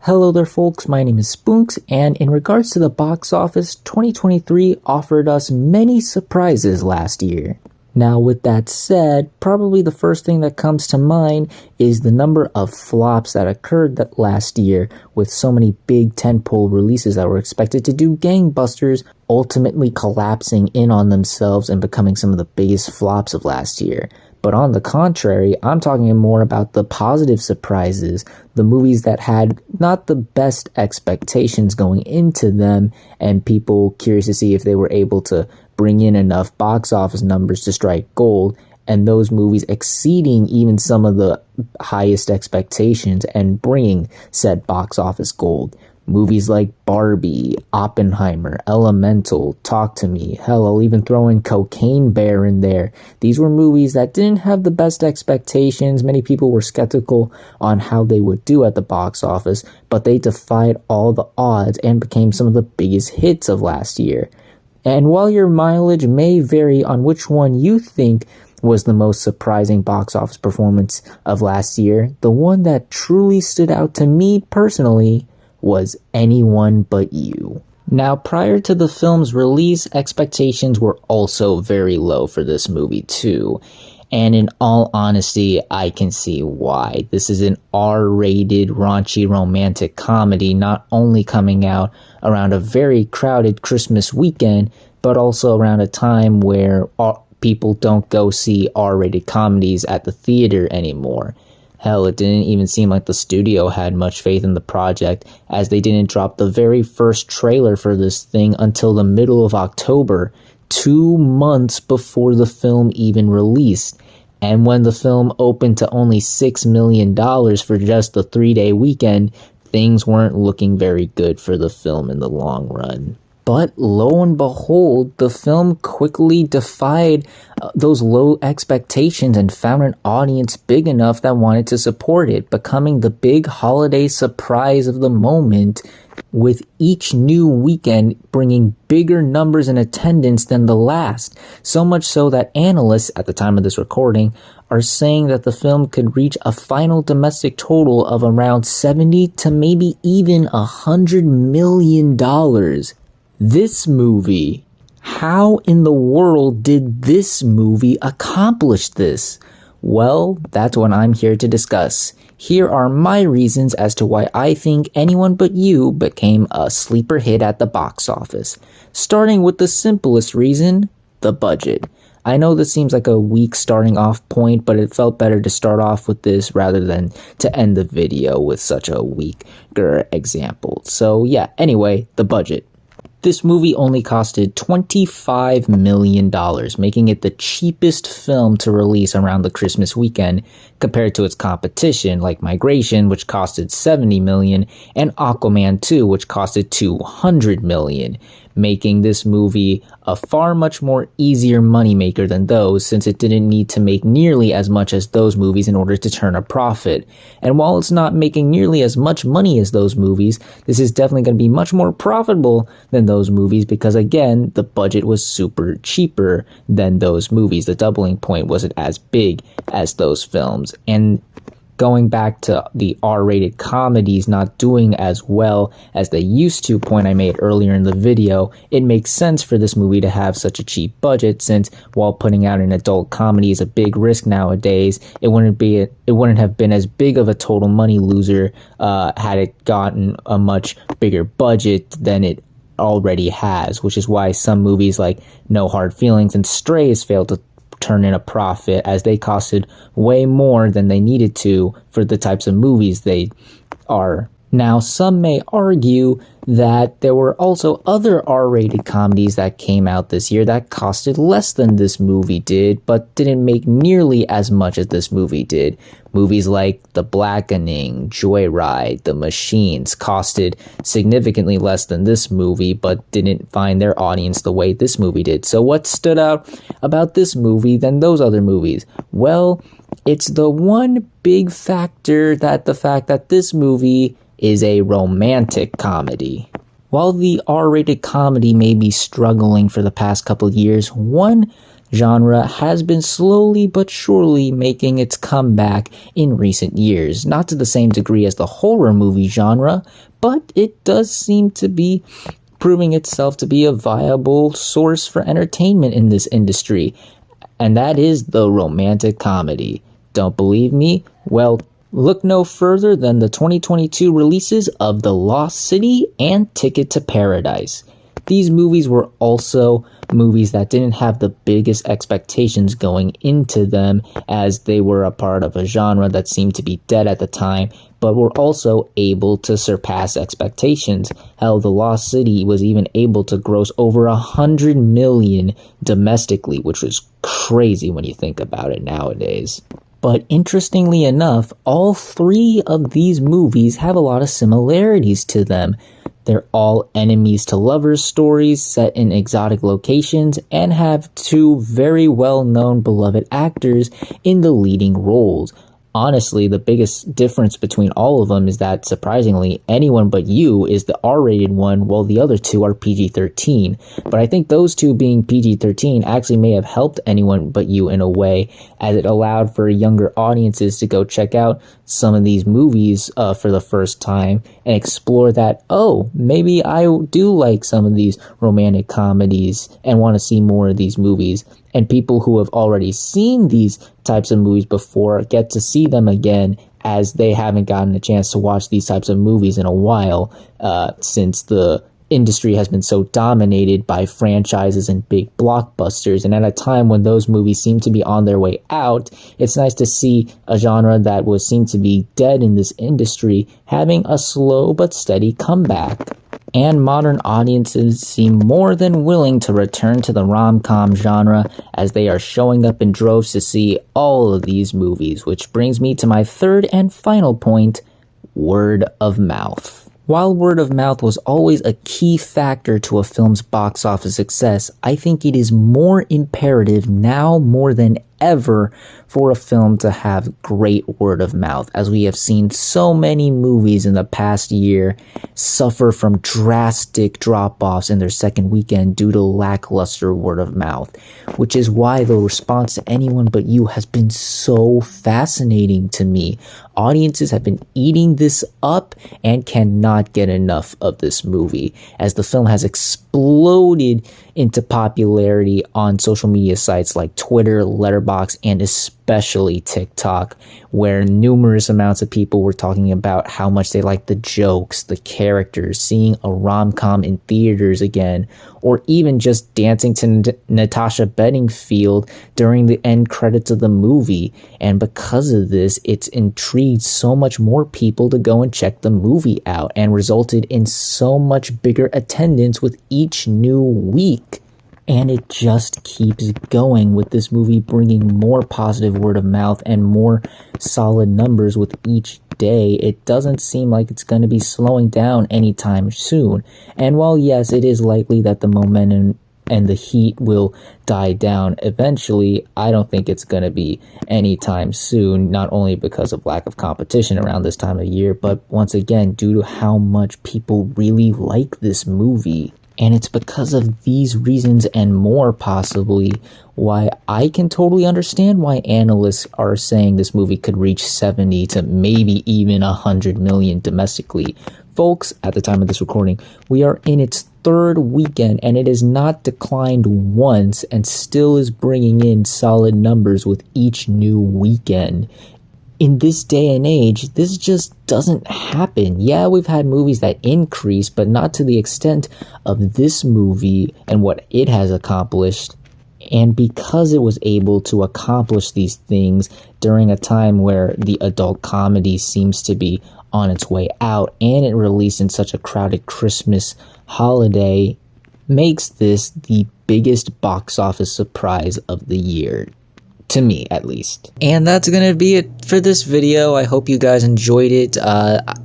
Hello there folks, my name is Spoonks, and in regards to the box office, 2023 offered us many surprises last year. Now with that said, probably the first thing that comes to mind is the number of flops that occurred that last year, with so many big tentpole releases that were expected to do gangbusters, ultimately collapsing in on themselves and becoming some of the biggest flops of last year. But on the contrary, I'm talking more about the positive surprises, the movies that had not the best expectations going into them, and people curious to see if they were able to bring in enough box office numbers to strike gold, and those movies exceeding even some of the highest expectations and bringing said box office gold. Movies like Barbie, Oppenheimer, Elemental, Talk to Me, hell, I'll even throw in Cocaine Bear in there. These were movies that didn't have the best expectations. Many people were skeptical on how they would do at the box office, but they defied all the odds and became some of the biggest hits of last year. And while your mileage may vary on which one you think was the most surprising box office performance of last year, the one that truly stood out to me personally was Anyone But You. Now, prior to the film's release, expectations were also very low for this movie too. And in all honesty, I can see why. This is an R-rated, raunchy romantic comedy, not only coming out around a very crowded Christmas weekend, but also around a time where people don't go see R-rated comedies at the theater anymore. Hell, it didn't even seem like the studio had much faith in the project, as they didn't drop the very first trailer for this thing until the middle of October, 2 months before the film even released. And when the film opened to only $6 million for just the 3-day weekend, things weren't looking very good for the film in the long run. But lo and behold, the film quickly defied those low expectations and found an audience big enough that wanted to support it, becoming the big holiday surprise of the moment, with each new weekend bringing bigger numbers in attendance than the last. So much so that analysts, at the time of this recording, are saying that the film could reach a final domestic total of around 70 to maybe even $100 million. This movie, how in the world did this movie accomplish this? Well, that's what I'm here to discuss. Here are my reasons as to why I think Anyone But You became a sleeper hit at the box office. Starting with the simplest reason, the budget. I know this seems like a weak starting off point, but it felt better to start off with this rather than to end the video with such a weaker example. So yeah, anyway, the budget. This movie only costed $25 million, making it the cheapest film to release around the Christmas weekend compared to its competition like Migration, which costed $70 million, and Aquaman 2, which costed $200 million, making this movie a far much more easier moneymaker than those, since it didn't need to make nearly as much as those movies in order to turn a profit. And while it's not making nearly as much money as those movies, this is definitely going to be much more profitable than those movies because, again, the budget was super cheaper than those movies. The doubling point wasn't as big as those films. And going back to the R-rated comedies not doing as well as they used to, point I made earlier in the video, it makes sense for this movie to have such a cheap budget, since while putting out an adult comedy is a big risk nowadays, it wouldn't have been as big of a total money loser had it gotten a much bigger budget than it already has, which is why some movies like No Hard Feelings and Strays failed to turn in a profit, as they costed way more than they needed to for the types of movies they are. Now, some may argue that there were also other R-rated comedies that came out this year that costed less than this movie did, but didn't make nearly as much as this movie did. Movies like The Blackening, Joyride, The Machines costed significantly less than this movie, but didn't find their audience the way this movie did. So what stood out about this movie than those other movies? Well, it's the one big factor that the fact that this movie is a romantic comedy. While the R-rated comedy may be struggling for the past couple of years, one genre has been slowly but surely making its comeback in recent years. Not to the same degree as the horror movie genre, but it does seem to be proving itself to be a viable source for entertainment in this industry. And that is the romantic comedy. Don't believe me? Well, look no further than the 2022 releases of The Lost City and Ticket to Paradise. These movies were also movies that didn't have the biggest expectations going into them, as they were a part of a genre that seemed to be dead at the time, but were also able to surpass expectations. Hell, The Lost City was even able to gross over 100 million domestically, which was crazy when you think about it nowadays. But interestingly enough, all three of these movies have a lot of similarities to them. They're all enemies to lovers stories set in exotic locations and have two very well-known beloved actors in the leading roles. Honestly, the biggest difference between all of them is that, surprisingly, Anyone But You is the R-rated one, while the other two are PG-13. But I think those two being PG-13 actually may have helped Anyone But You in a way, as it allowed for younger audiences to go check out some of these movies for the first time and explore that, oh, maybe I do like some of these romantic comedies and want to see more of these movies. And people who have already seen these types of movies before get to see them again, as they haven't gotten a chance to watch these types of movies in a while, since the industry has been so dominated by franchises and big blockbusters. And at a time when those movies seem to be on their way out, it's nice to see a genre that was seemed to be dead in this industry having a slow but steady comeback. And modern audiences seem more than willing to return to the rom-com genre, as they are showing up in droves to see all of these movies, which brings me to my third and final point, word of mouth. While word of mouth was always a key factor to a film's box office success, I think it is more imperative now more than ever for a film to have great word of mouth, as we have seen so many movies in the past year suffer from drastic drop-offs in their second weekend due to lackluster word of mouth, which is why the response to Anyone But You has been so fascinating to me. Audiences have been eating this up and cannot get enough of this movie, as the film has exploded into popularity on social media sites like Twitter, Letterboxd, and especially TikTok, where numerous amounts of people were talking about how much they liked the jokes, the characters, seeing a rom-com in theaters again, or even just dancing to Natasha Bedingfield during the end credits of the movie. And because of this, it's intrigued so much more people to go and check the movie out, and resulted in so much bigger attendance with each new week. And it just keeps going, with this movie bringing more positive word of mouth and more solid numbers with each day. It doesn't seem like it's going to be slowing down anytime soon. And while yes, it is likely that the momentum and the heat will die down eventually, I don't think it's going to be anytime soon, not only because of lack of competition around this time of year, but once again, due to how much people really like this movie. And it's because of these reasons and more, possibly, why I can totally understand why analysts are saying this movie could reach 70 to maybe even 100 million domestically. Folks, at the time of this recording, we are in its third weekend, and it has not declined once and still is bringing in solid numbers with each new weekend. In this day and age, this just doesn't happen. Yeah, we've had movies that increase, but not to the extent of this movie and what it has accomplished. And because it was able to accomplish these things during a time where the adult comedy seems to be on its way out, and it released in such a crowded Christmas holiday, makes this the biggest box office surprise of the year. To me, at least. And that's gonna be it for this video. I hope you guys enjoyed it.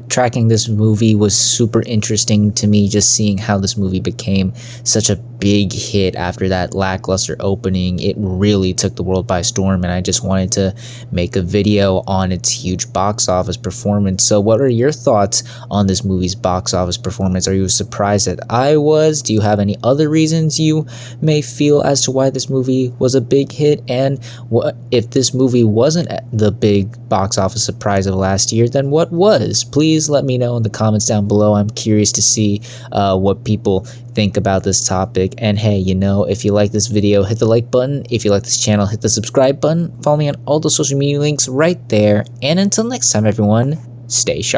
tracking this movie was super interesting to me, just seeing how this movie became such a big hit after that lackluster opening. It really took the world by storm, and I just wanted to make a video on its huge box office performance. So what are your thoughts on this movie's box office performance? Are you as surprised that I was? Do you have any other reasons you may feel as to why this movie was a big hit? And what if this movie wasn't the big box office surprise of last year, then what was? Please let me know in the comments down below. I'm curious to see what people think about this topic. And hey, you know, if you like this video, hit the like button. If you like this channel, hit the subscribe button. Follow me on all the social media links right there. And until next time, everyone, stay sharp.